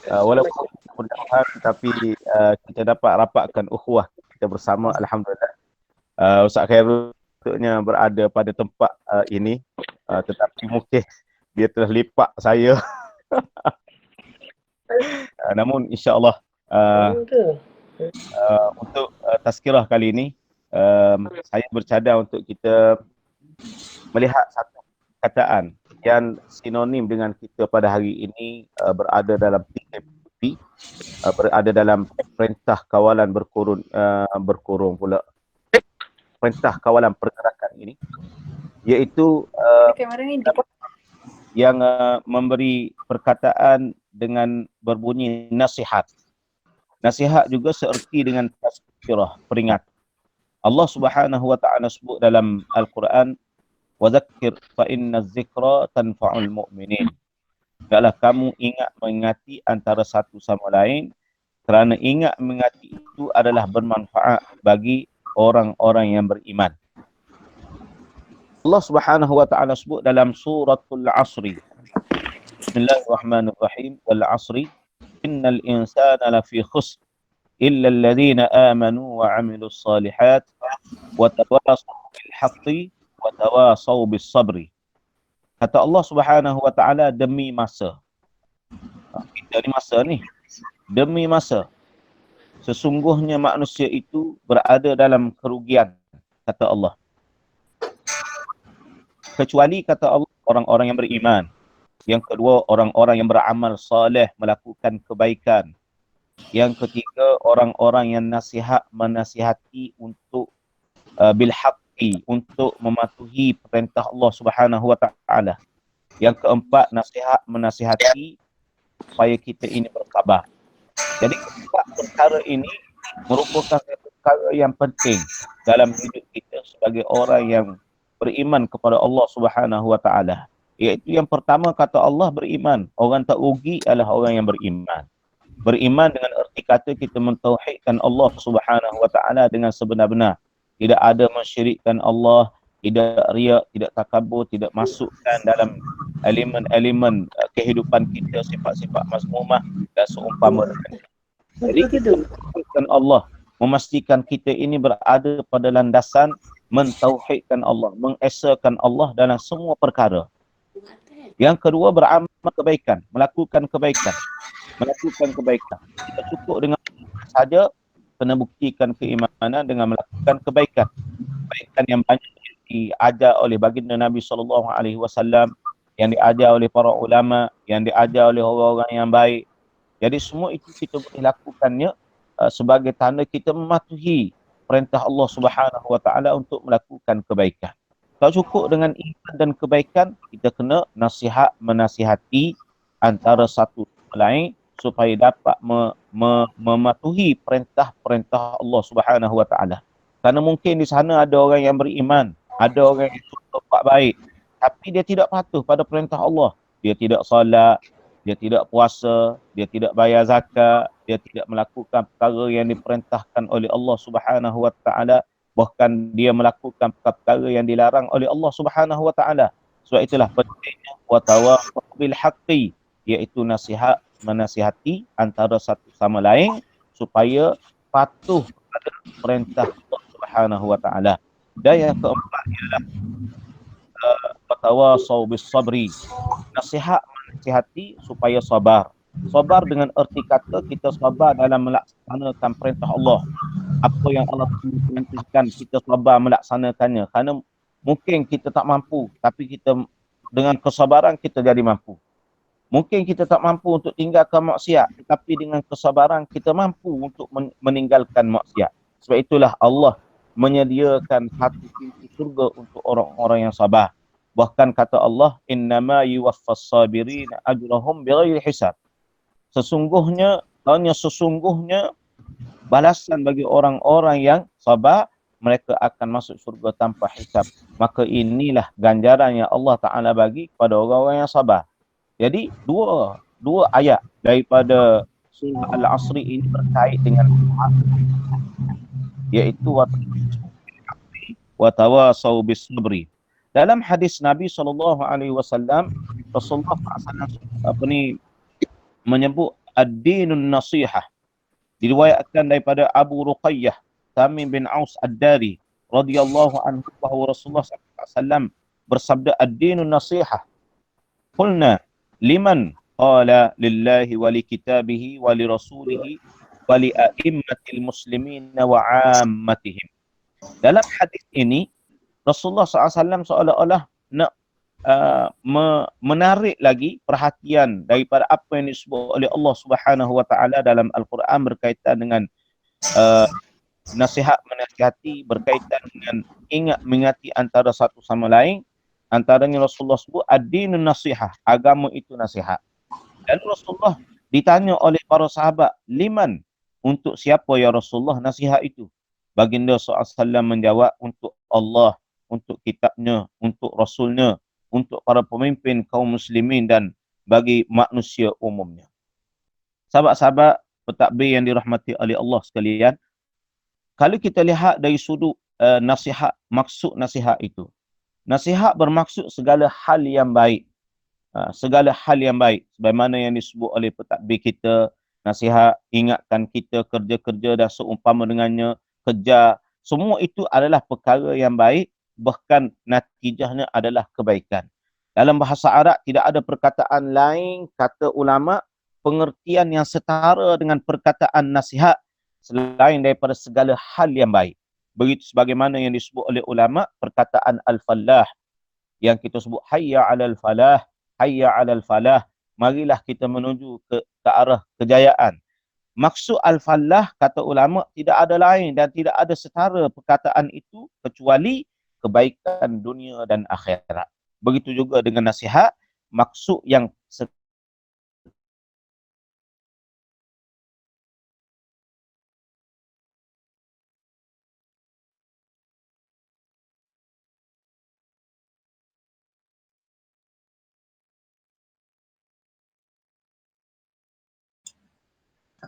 Walaupun berjauhan tapi kita dapat rapatkan ukhuwah kita bersama, alhamdulillah. Ustaz Khairul betulnya berada pada tempat ini, tetapi mungkin dia telah lipat saya. Namun insya-Allah untuk tazkirah kali ini saya bercadang untuk kita melihat satu kataan yang sinonim dengan kita pada hari ini, berada dalam PKP, berada dalam perintah kawalan berkurung pula, perintah kawalan pergerakan ini, iaitu yang memberi perkataan dengan berbunyi nasihat. Nasihat juga seerti dengan tazkirah, peringat. Allah Subhanahu wa taala sebut dalam Al-Quran, wa dzakkir fa inna dzikra tanfa'ul mu'minin. Hendaklah kamu ingat mengingati antara satu sama lain, kerana ingat mengingati itu adalah bermanfaat bagi orang-orang yang beriman. Allah Subhanahu wa taala sebut dalam suratul Asri, Bismillahirrahmanirrahim, wal 'asri innal insana lafi khusr illa alladhina amanu wa 'amilus shalihat wa tawasaw bil haqqi wa tawasaw bis sabri. Kata Allah Subhanahu wa taala, demi masa. Kita ni masa ni, demi masa. Sesungguhnya manusia itu berada dalam kerugian, kata Allah. Kecuali, kata Allah, orang-orang yang beriman. Yang kedua, orang-orang yang beramal soleh, melakukan kebaikan. Yang ketiga, orang-orang yang menasihati untuk bil haqqi, untuk mematuhi perintah Allah Subhanahu wa taala. Yang keempat, menasihati supaya kita ini bersabar. Jadi keempat perkara ini merupakan perkara yang penting dalam hidup kita sebagai orang yang beriman kepada Allah Subhanahu wa taala. Iaitu yang pertama, kata Allah, beriman. Orang tak rugi adalah orang yang beriman. Beriman dengan erti kata kita mentauhidkan Allah Subhanahu wa taala dengan sebenar-benar. Tidak ada mensyirikkan Allah, tidak riak, tidak takabur, tidak masukkan dalam elemen-elemen kehidupan kita sifat-sifat mazmumah dan seumpama dengan. Jadi kita mentauhidkan Allah, memastikan kita ini berada pada landasan mentauhidkan Allah, mengesakan Allah dalam semua perkara. Yang kedua, beramal kebaikan, melakukan kebaikan. Kita cukup dengan saja, kena buktikan keimanan dengan melakukan kebaikan. Kebaikan yang banyak diajar oleh baginda Nabi SAW, yang diajar oleh para ulama, yang diajar oleh orang-orang yang baik. Jadi semua itu kita boleh lakukannya sebagai tanda kita mematuhi perintah Allah Subhanahu wa taala untuk melakukan kebaikan. Kalau cukup dengan iman dan kebaikan, kita kena menasihati antara satu sama lain supaya dapat mematuhi perintah-perintah Allah Subhanahu wa taala. Kerana mungkin di sana ada orang yang beriman, ada orang yang berbuat baik, tapi dia tidak patuh pada perintah Allah. Dia tidak solat, dia tidak puasa, dia tidak bayar zakat, dia tidak melakukan perkara yang diperintahkan oleh Allah Subhanahu wa taala, bahkan dia melakukan perkara yang dilarang oleh Allah Subhanahu wa taala. Sebab itulah pentingnya wa tawassaw bil haqqi, iaitu menasihati antara satu sama lain supaya patuh pada perintah Allah Subhanahu wa taala. Dan yang keempat ialah wa tawassaw bis sabri, menasihati supaya sabar. Sabar dengan erti kata kita sabar dalam melaksanakan perintah Allah. Apa yang Allah perintahkan, kita sabar melaksanakannya. Kerana mungkin kita tak mampu, tapi kita dengan kesabaran kita jadi mampu. Mungkin kita tak mampu untuk tinggalkan maksiat, tetapi dengan kesabaran kita mampu untuk meninggalkan maksiat. Sebab itulah Allah menyediakan satu pintu surga untuk orang-orang yang sabar. Bahkan kata Allah, innama yuwaffas sabirina ajrahum bighairi hisab. Sesungguhnya balasan bagi orang-orang yang sabar, mereka akan masuk surga tanpa hisab. Maka inilah ganjaran yang Allah Ta'ala bagi kepada orang-orang yang sabar. Jadi dua ayat daripada surah Al-Asri ini berkait dengan iaitu wa tawasaw bis sabri. Dalam hadis Nabi SAW, Rasulullah SAW menyebut ad-dinun nasihah. Diriwayatkan daripada Abu Ruqayyah Tamim bin Aus Ad-Dari radhiyallahu anhu bahawa Rasulullah SAW bersabda, ad-dinun nasihah. Qulna liman? Qala lillahi wa li kitabihi wa li rasulihi wa li a'immatil muslimin wa 'ammatihim. Dalam hadis ini Rasulullah SAW seolah-olah nak menarik lagi perhatian daripada apa yang disebut oleh Allah Subhanahu Wa Taala dalam Al-Quran berkaitan dengan nasihat menasihati, berkaitan dengan ingat mengingati antara satu sama lain. Antaranya Rasulullah sebut ad-dinun nasihah, agama itu nasihat. Dan Rasulullah ditanya oleh para sahabat, liman? Untuk siapa ya Rasulullah nasihat itu? Baginda SAW menjawab, untuk Allah, untuk kitabnya, untuk Rasulnya, untuk para pemimpin kaum muslimin dan bagi manusia umumnya. Sahabat-sahabat pentadbir yang dirahmati oleh Allah sekalian, kalau kita lihat dari sudut nasihat, maksud nasihat itu, nasihat bermaksud segala hal yang baik. Segala hal yang baik. Sebagaimana yang disebut oleh pentadbir kita, nasihat ingatkan kita kerja-kerja dan seumpama dengannya, kerja. Semua itu adalah perkara yang baik, bahkan natijahnya adalah kebaikan. Dalam bahasa Arab tidak ada perkataan lain, kata ulama, pengertian yang setara dengan perkataan nasihat selain daripada segala hal yang baik. Begitu sebagaimana yang disebut oleh ulama, perkataan al-falah, yang kita sebut hayya 'alal falah, hayya 'alal falah, marilah kita menuju ke arah kejayaan. Maksud al-falah, kata ulama, tidak ada lain dan tidak ada setara perkataan itu kecuali kebaikan dunia dan akhirat. Begitu juga dengan nasihat, maksud yang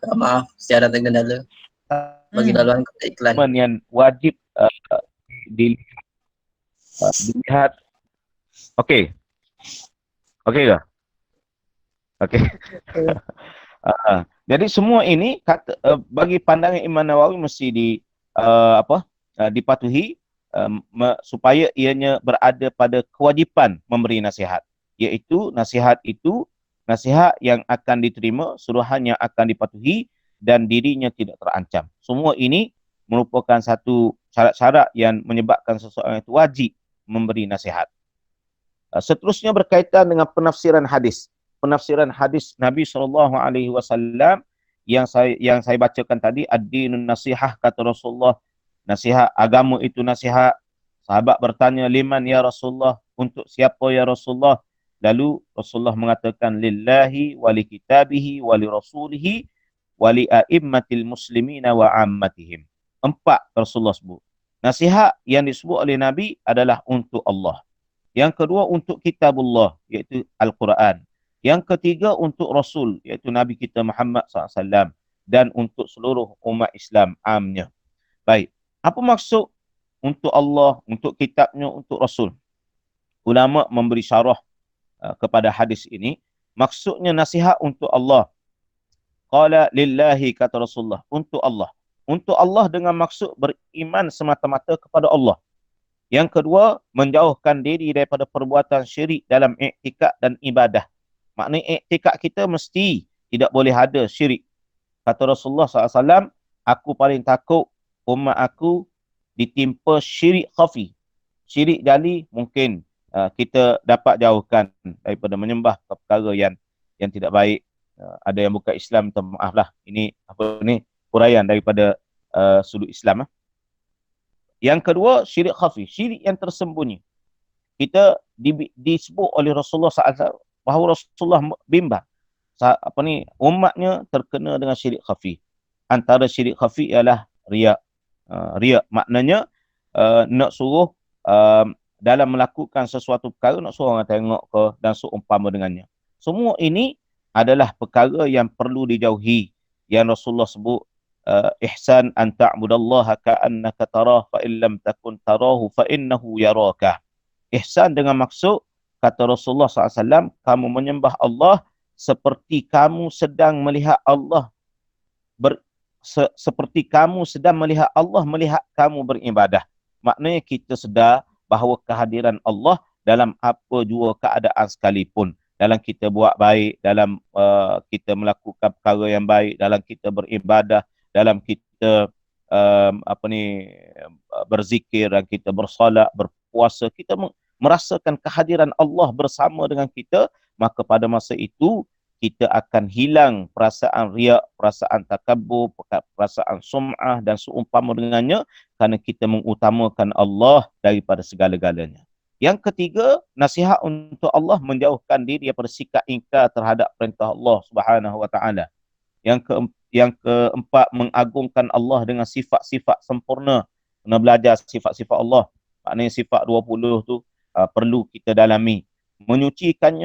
Maaf, secara terkendala. Bagi laluan iklan. Yang wajib dilihat. Okey. Okey ke? Okey. Jadi semua ini kata, bagi pandangan Imam Nawawi mesti dipatuhi supaya ianya berada pada kewajipan memberi nasihat, iaitu nasihat itu nasihat yang akan diterima, suruhan yang akan dipatuhi dan dirinya tidak terancam. Semua ini merupakan satu syarat-syarat yang menyebabkan seseorang itu wajib memberi nasihat. Seterusnya berkaitan dengan penafsiran hadis. Penafsiran hadis Nabi SAW yang saya bacakan tadi, ad-dinun nasihah, kata Rasulullah, nasihat, agama itu nasihat. Sahabat bertanya, liman ya Rasulullah? Untuk siapa ya Rasulullah? Lalu Rasulullah mengatakan, lillahi wa li kitabihi wa li rasulihi wa li a'immatil muslimina wa ammatihim. 4 Rasulullah sebut. Nasihat yang disebut oleh Nabi adalah untuk Allah. Yang kedua untuk kitabullah, iaitu Al-Quran. Yang ketiga untuk Rasul, iaitu Nabi kita Muhammad SAW. Dan untuk seluruh umat Islam amnya. Baik, apa maksud untuk Allah, untuk kitabnya, untuk Rasul? Ulama memberi syarah kepada hadis ini. Maksudnya nasihat untuk Allah. Qala lillahi, kata Rasulullah, untuk Allah. Untuk Allah dengan maksud beriman semata-mata kepada Allah. Yang kedua, menjauhkan diri daripada perbuatan syirik dalam iktikad dan ibadah. Maknanya iktikad kita mesti tidak boleh ada syirik. Kata Rasulullah SAW, aku paling takut umat aku ditimpa syirik khafi. Syirik jali mungkin kita dapat jauhkan daripada menyembah perkara yang tidak baik. Ada yang bukan Islam, minta maaf lah. Ini huraian daripada sudut Islam. Yang kedua, syirik khafi, syirik yang tersembunyi. Kita disebut oleh Rasulullah SAW bahawa Rasulullah bimbang umatnya terkena dengan syirik khafi. Antara syirik khafi ialah riak. Riak maknanya nak suruh dalam melakukan sesuatu perkara, nak suruh orang tengok ke dan seumpama dengannya. Semua ini adalah perkara yang perlu dijauhi, yang Rasulullah sebut ihsan an ta'budallaha ka'annaka tarah fa illam takun tarahu fa innahu yaraka. Ihsan dengan maksud, kata Rasulullah SAW, kamu menyembah Allah seperti kamu sedang melihat Allah seperti kamu sedang melihat Allah melihat kamu beribadah. Maknanya kita sedar bahawa kehadiran Allah dalam apa jua keadaan sekalipun. Dalam kita buat baik, dalam kita melakukan perkara yang baik, dalam kita beribadah, dalam kita berzikir, dan kita bersolat, berpuasa, kita merasakan kehadiran Allah bersama dengan kita, maka pada masa itu kita akan hilang perasaan riak, perasaan takabur, perasaan sum'ah dan seumpama dengannya, kerana kita mengutamakan Allah daripada segala-galanya. Yang ketiga, nasihat untuk Allah menjauhkan diri daripada sikap ingkar terhadap perintah Allah Subhanahu wa taala. Yang keempat, mengagungkan Allah dengan sifat-sifat sempurna. Kena belajar sifat-sifat Allah. Maknanya sifat 20 tu perlu kita dalami. Menyucikan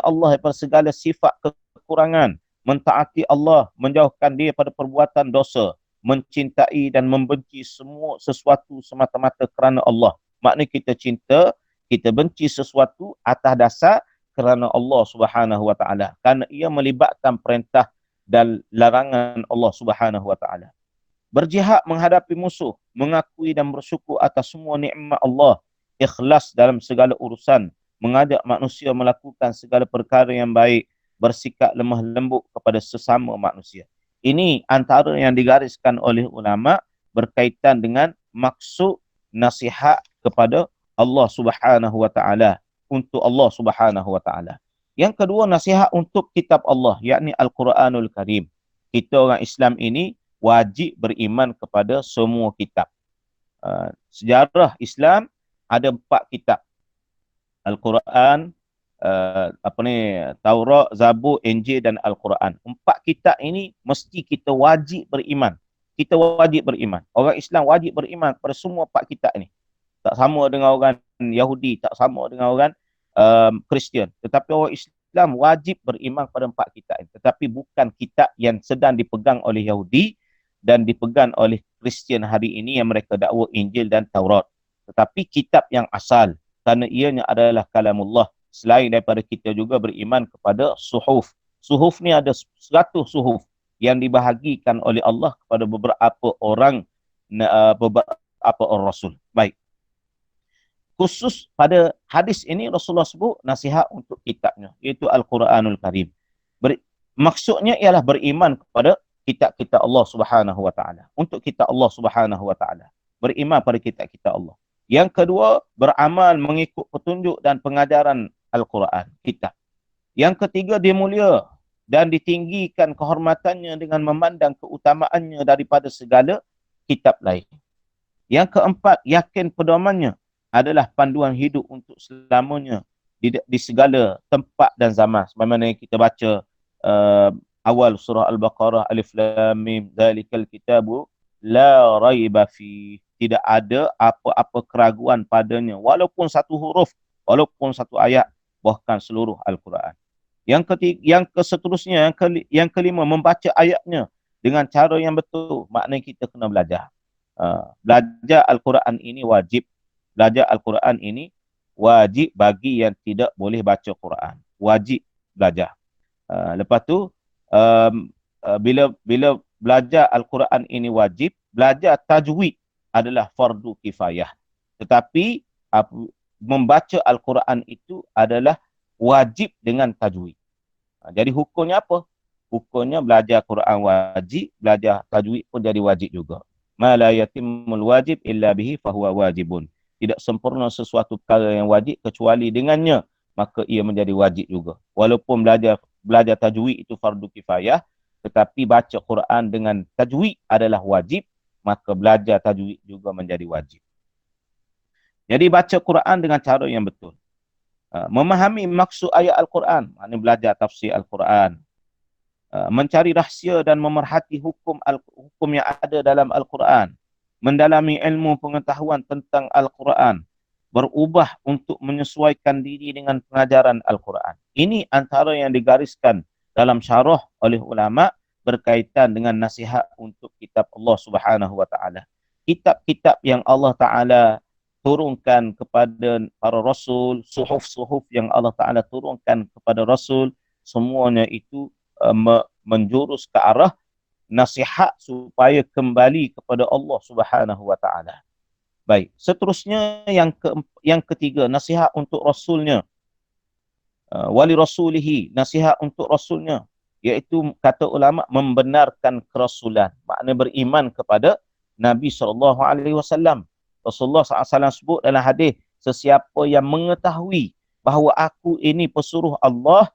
Allah daripada segala sifat kekurangan, mentaati Allah, menjauhkan dia daripada perbuatan dosa, mencintai dan membenci semua sesuatu semata-mata kerana Allah. Maknanya kita cinta, kita benci sesuatu atas dasar kerana Allah Subhanahu wa taala, kerana ia melibatkan perintah dan larangan Allah Subhanahu wa taala. Berjihad menghadapi musuh, mengakui dan bersyukur atas semua nikmat Allah, ikhlas dalam segala urusan, mengajak manusia melakukan segala perkara yang baik, bersikap lemah lembut kepada sesama manusia. Ini antara yang digariskan oleh ulama berkaitan dengan maksud nasihat kepada Allah Subhanahu wa taala, untuk Allah Subhanahu wa taala. Yang kedua, nasihat untuk kitab Allah, yakni Al-Quranul Karim. Kita orang Islam ini wajib beriman kepada semua kitab. Sejarah Islam ada 4 kitab. Al-Quran, Taurat, Zabur, Injil dan Al-Quran. 4 kitab ini mesti kita wajib beriman. Kita wajib beriman. Orang Islam wajib beriman kepada semua 4 kitab ini. Tak sama dengan orang Yahudi, tak sama dengan orang Kristian. Tetapi orang Islam wajib beriman kepada 4 kitab ini. Tetapi bukan kitab yang sedang dipegang oleh Yahudi dan dipegang oleh Kristian hari ini yang mereka dakwa Injil dan Taurat. Tetapi kitab yang asal, kerana ianya adalah kalamullah. Selain daripada kita juga beriman kepada suhuf. Suhuf ni ada 100 suhuf yang dibahagikan oleh Allah kepada beberapa orang rasul. Baik. Khusus pada hadis ini Rasulullah sebut nasihat untuk kitabnya, iaitu Al-Quranul Karim. Maksudnya ialah beriman kepada kitab-kitab Allah Subhanahu wa taala. Untuk kitab Allah Subhanahu wa taala. Beriman pada kitab-kitab Allah. Yang kedua, beramal mengikut petunjuk dan pengajaran Al-Quran, kitab. Yang ketiga, dia mulia dan ditinggikan kehormatannya dengan memandang keutamaannya daripada segala kitab lain. Yang keempat, yakin pedomannya adalah panduan hidup untuk selamanya di segala tempat dan zaman. Sebagaimana kita baca awal surah Al-Baqarah, Alif Lam Mim, Zalikal Kitabu la raiba fi. Tidak ada apa-apa keraguan padanya, walaupun satu huruf, walaupun satu ayat, bahkan seluruh Al-Quran. Yang seterusnya, yang kelima, membaca ayatnya dengan cara yang betul. Maknanya kita kena belajar. Belajar Al-Quran ini wajib. Belajar Al-Quran ini wajib bagi yang tidak boleh baca Quran. Wajib belajar. Lepas tu, bila belajar Al-Quran ini wajib, belajar tajwid adalah fardu kifayah. Tetapi membaca Al-Quran itu adalah wajib dengan tajwid. Jadi hukumnya apa? Hukumnya belajar Quran wajib, belajar tajwid pun jadi wajib juga. Ma la yatimul wajib illa bihi fahuwa wajibun. Tidak sempurna sesuatu perkara yang wajib kecuali dengannya, maka ia menjadi wajib juga. Walaupun belajar tajwid itu fardu kifayah, tetapi baca Quran dengan tajwid adalah wajib, maka belajar tajwid juga menjadi wajib. Jadi baca Quran dengan cara yang betul. Memahami maksud ayat Al-Quran, maknanya belajar tafsir Al-Quran. Mencari rahsia dan memerhati hukum yang ada dalam Al-Quran. Mendalami ilmu pengetahuan tentang Al-Quran. Berubah untuk menyesuaikan diri dengan pengajaran Al-Quran. Ini antara yang digariskan dalam syarah oleh ulama berkaitan dengan nasihat untuk kitab Allah Subhanahu wa taala. Kitab-kitab yang Allah Taala turunkan kepada para rasul, suhuf-suhuf yang Allah Taala turunkan kepada rasul, semuanya itu menjurus ke arah nasihat supaya kembali kepada Allah Subhanahu wa taala. Baik, seterusnya yang ketiga, nasihat untuk rasulnya. Wali rasulihi, nasihat untuk rasulnya, iaitu kata ulama membenarkan kerasulan, makna beriman kepada Nabi SAW. Rasulullah SAW sebut dalam hadis, sesiapa yang mengetahui bahawa aku ini pesuruh Allah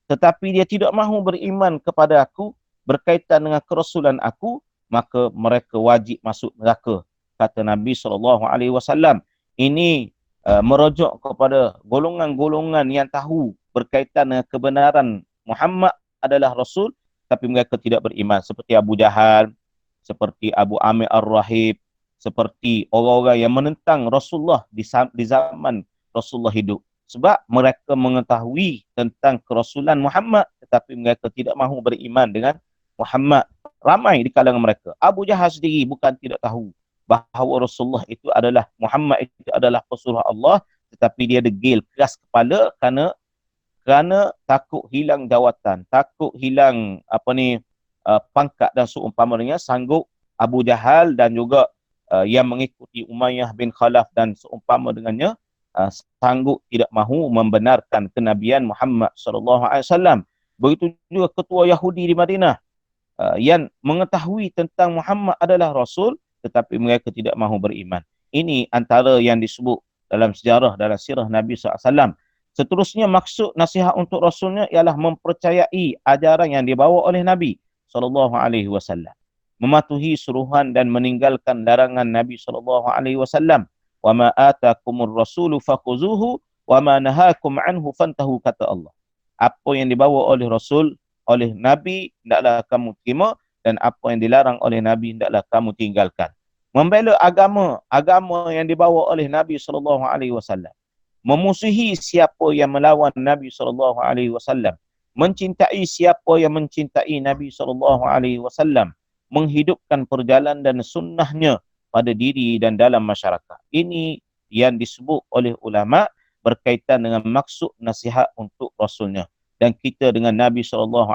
tetapi dia tidak mahu beriman kepada aku berkaitan dengan kerasulan aku, maka mereka wajib masuk neraka, kata Nabi SAW. Ini merujuk kepada golongan-golongan yang tahu berkaitan dengan kebenaran Muhammad adalah Rasul, tapi mereka tidak beriman. Seperti Abu Jahal, seperti Abu Amir Ar-Rahib, seperti orang-orang yang menentang Rasulullah di zaman Rasulullah hidup. Sebab mereka mengetahui tentang kerasulan Muhammad, tetapi mereka tidak mahu beriman dengan Muhammad. Ramai di kalangan mereka. Abu Jahal sendiri bukan tidak tahu bahawa Rasulullah itu adalah, Muhammad itu adalah pesuruh Allah, tetapi dia degil, keras kepala kerana takut hilang jawatan, takut hilang pangkat dan seumpamanya. Sanggup Abu Jahal dan juga yang mengikuti Umayyah bin Khalaf dan seumpama dengannya sanggup tidak mahu membenarkan kenabian Muhammad SAW. Begitu juga ketua Yahudi di Madinah yang mengetahui tentang Muhammad adalah Rasul, tetapi mereka tidak mahu beriman. Ini antara yang disebut dalam sejarah, dalam sirah Nabi SAW. Seterusnya, maksud nasihat untuk Rasulnya ialah mempercayai ajaran yang dibawa oleh Nabi SAW, mematuhi suruhan dan meninggalkan larangan Nabi SAW. Wa ma atakumur rasulu fakhuzuhu wa ma nahakum anhu fantahu, kata Allah. Apa yang dibawa oleh Rasul, oleh Nabi, hendaklah kamu terima, dan apa yang dilarang oleh Nabi, hendaklah kamu tinggalkan. Membela agama yang dibawa oleh Nabi SAW. Memusuhi siapa yang melawan Nabi SAW. Mencintai siapa yang mencintai Nabi SAW. Menghidupkan perjalanan dan sunnahnya pada diri dan dalam masyarakat. Ini yang disebut oleh ulama berkaitan dengan maksud nasihat untuk Rasulnya. Dan kita dengan Nabi SAW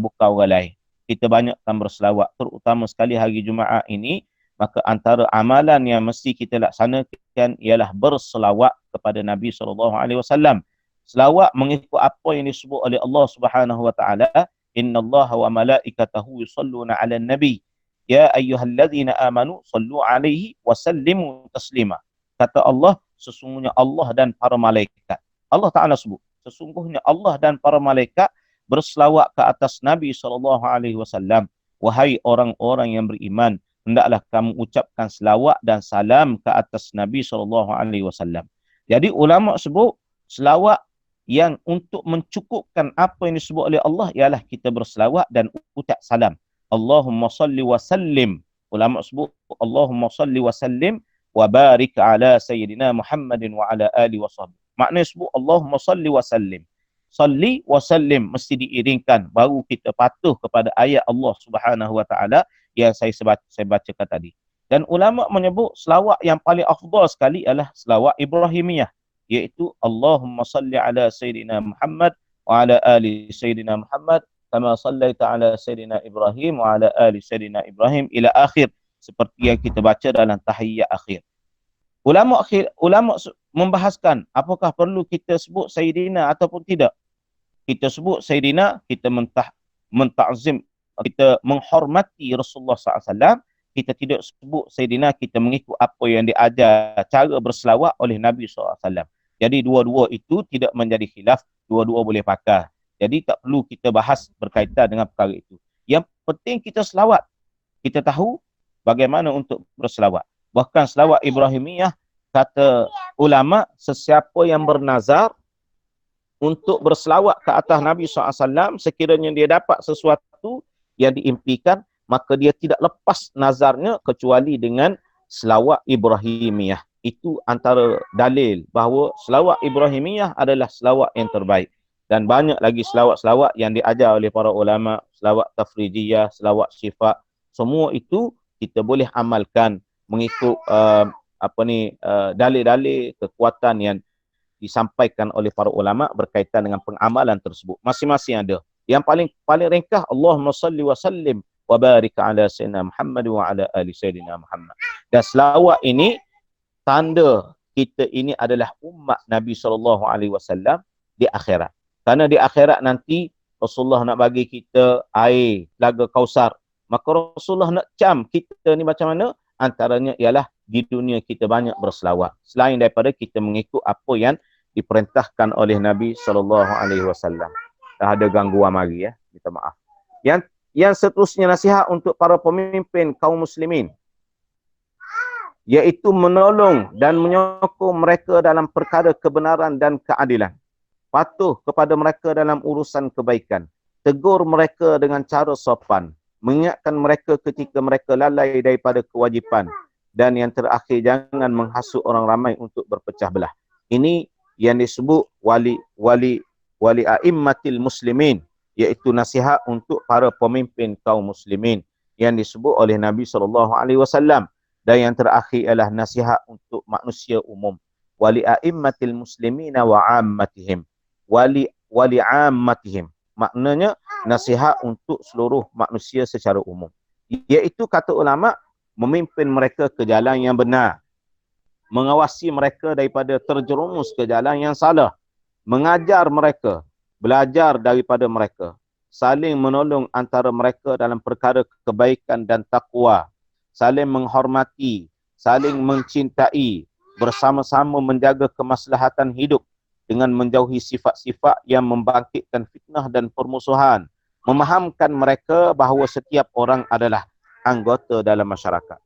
bukan orang lain. Kita banyakkan berselawat, terutama sekali hari Jumaat ini. Maka antara amalan yang mesti kita laksanakan ialah berselawat kepada Nabi SAW. Selawat mengikut apa yang disebut oleh Allah Subhanahu wa taala, innallaha wa malaikatahu yusalluna 'alan nabi ya ayyuhallazina amanu sallu 'alaihi wa sallimu taslima. Kata Allah, sesungguhnya Allah dan para malaikat. Allah Taala sebut, sesungguhnya Allah dan para malaikat berselawat ke atas Nabi SAW. Wahai orang-orang yang beriman, hendaklah kamu ucapkan selawat dan salam ke atas Nabi SAW. Jadi ulama sebut selawat yang untuk mencukupkan apa yang disebut oleh Allah ialah kita berselawat dan ucap salam. Allahumma salli wa sallim. Ulama sebut Allahumma salli wa sallim wa barik ala sayyidina Muhammadin wa ala ali wa sahbihi. Maknanya sebut Allahumma salli wa sallim. Salli wa sallim mesti diiringkan, baru kita patuh kepada ayat Allah Subhanahu wa taala yang saya bacakan tadi. Dan ulama menyebut selawat yang paling afdal sekali adalah selawat Ibrahimiyah, iaitu Allahumma salli ala sayyidina Muhammad wa ala ali sayyidina Muhammad kama sallaita ala sayyidina Ibrahim wa ala ali sayyidina Ibrahim ila akhir, seperti yang kita baca dalam tahiyyat akhir. Ulama membahaskan apakah perlu kita sebut sayyidina ataupun tidak. Kita sebut sayyidina, kita mentazim, kita menghormati Rasulullah SAW. Kita tidak sebut sayyidina, kita mengikut apa yang diajar cara berselawat oleh Nabi SAW. Jadi dua-dua itu tidak menjadi khilaf, dua-dua boleh pakai. Jadi tak perlu kita bahas berkaitan dengan perkara itu. Yang penting kita selawat. Kita tahu bagaimana untuk berselawat. Bahkan selawat Ibrahimiyah, kata ulama, sesiapa yang bernazar untuk berselawat ke atas Nabi SAW, sekiranya dia dapat sesuatu yang diimpikan, maka dia tidak lepas nazarnya kecuali dengan selawat Ibrahimiyah. Itu antara dalil bahawa selawat Ibrahimiyah adalah selawat yang terbaik. Dan banyak lagi selawat-selawat yang diajar oleh para ulama, selawat tafrijiyah, selawat syifa. Semua itu kita boleh amalkan mengikut dalil-dalil kekuatan yang disampaikan oleh para ulama berkaitan dengan pengamalan tersebut. Masing-masing ada. Yang paling ringkas, Allahumma salli wa sallim wa barik ala sayyidina Muhammad wa ala ali sayyidina Muhammad. Dan selawat ini tanda kita ini adalah umat Nabi SAW di akhirat. Kerana di akhirat nanti Rasulullah nak bagi kita air telaga Kausar. Maka Rasulullah nak cam kita ni macam mana? Antaranya ialah di dunia kita banyak berselawat. Selain daripada kita mengikut apa yang diperintahkan oleh Nabi SAW. Dah ada gangguan mari ya. Minta maaf. Yang seterusnya nasihat untuk para pemimpin kaum muslimin, iaitu menolong dan menyokong mereka dalam perkara kebenaran dan keadilan. Patuh kepada mereka dalam urusan kebaikan. Tegur mereka dengan cara sopan. Mengingatkan mereka ketika mereka lalai daripada kewajipan. Dan yang terakhir, jangan menghasut orang ramai untuk berpecah belah. Ini yang disebut wali a'immatil muslimin, iaitu nasihat untuk para pemimpin kaum muslimin yang disebut oleh Nabi SAW. Dan yang terakhir ialah nasihat untuk manusia umum. Wali a'immatil muslimina wa ammatihim. Wali ammatihim. Maknanya nasihat untuk seluruh manusia secara umum. Iaitu kata ulama, memimpin mereka ke jalan yang benar. Mengawasi mereka daripada terjerumus ke jalan yang salah. Mengajar mereka, belajar daripada mereka. Saling menolong antara mereka dalam perkara kebaikan dan takwa. Saling menghormati, saling mencintai, bersama-sama menjaga kemaslahatan hidup dengan menjauhi sifat-sifat yang membangkitkan fitnah dan permusuhan. Memahamkan mereka bahawa setiap orang adalah anggota dalam masyarakat.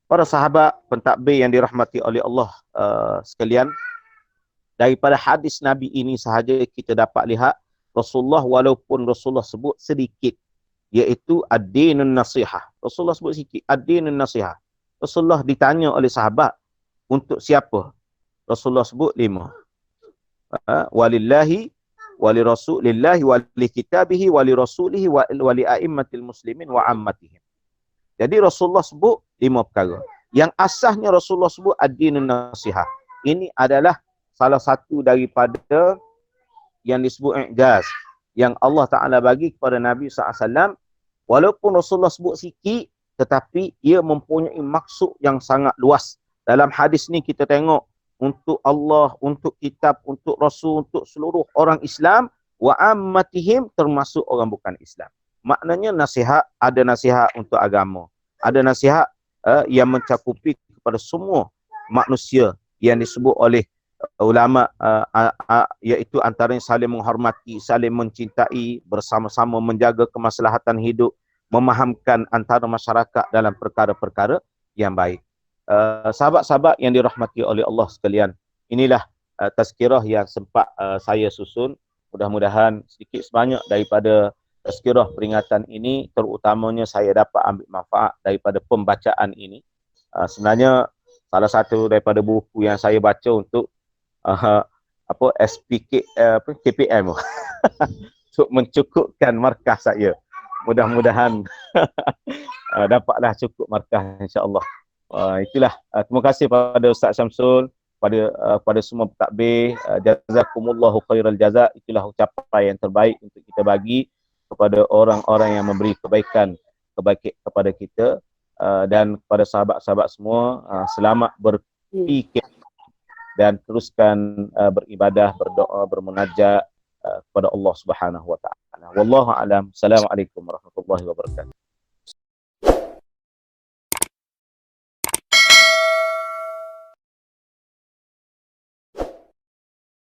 Para sahabat pentadbir yang dirahmati oleh Allah sekalian, daripada hadis Nabi ini sahaja kita dapat lihat Rasulullah, walaupun Rasulullah sebut sedikit, iaitu ad-dinun nasihah. Rasulullah sebut sikit, ad-dinun nasihah. Rasulullah ditanya oleh sahabat, untuk siapa? Rasulullah sebut 5. Walillahi, wali rasulillahi, wali kitabihi, wali rasulihi, wali a'immatil muslimin wa ammatihim. Jadi Rasulullah sebut 5 perkara. Yang asasnya Rasulullah sebut ad-dinun nasihah. Ini adalah salah satu daripada yang disebut i'jaz yang Allah Ta'ala bagi kepada Nabi SAW. Walaupun Rasulullah sebut sikit, tetapi ia mempunyai maksud yang sangat luas. Dalam hadis ni kita tengok untuk Allah, untuk kitab, untuk Rasul, untuk seluruh orang Islam, wa ammatihim, termasuk orang bukan Islam. Maknanya nasihat, ada nasihat untuk agama. Ada nasihat yang mencakupi kepada semua manusia yang disebut oleh ulama, iaitu antaranya saling menghormati, saling mencintai, bersama-sama menjaga kemaslahatan hidup, memahamkan antara masyarakat dalam perkara-perkara yang baik. Sahabat-sahabat yang dirahmati oleh Allah sekalian, inilah tazkirah yang sempat saya susun. Mudah-mudahan sedikit sebanyak daripada tazkirah peringatan ini, terutamanya saya dapat ambil manfaat daripada pembacaan ini. Sebenarnya salah satu daripada buku yang saya baca untuk SPK, KPM untuk mencukupkan markah saya. Mudah-mudahan dapatlah cukup markah, insya-Allah. Itulah, terima kasih pada Ustaz Syamsul, pada semua pentadbir. Jazakumullahu khairal jaza. Itulah ucapan yang terbaik untuk kita bagi kepada orang-orang yang memberi kebaikan kepada kita, dan kepada sahabat-sahabat semua, selamat berfikir dan teruskan beribadah, berdoa, bermunajat kepada Allah Subhanahu wa taala. Wallahu a'lam. Assalamualaikum warahmatullahi wabarakatuh.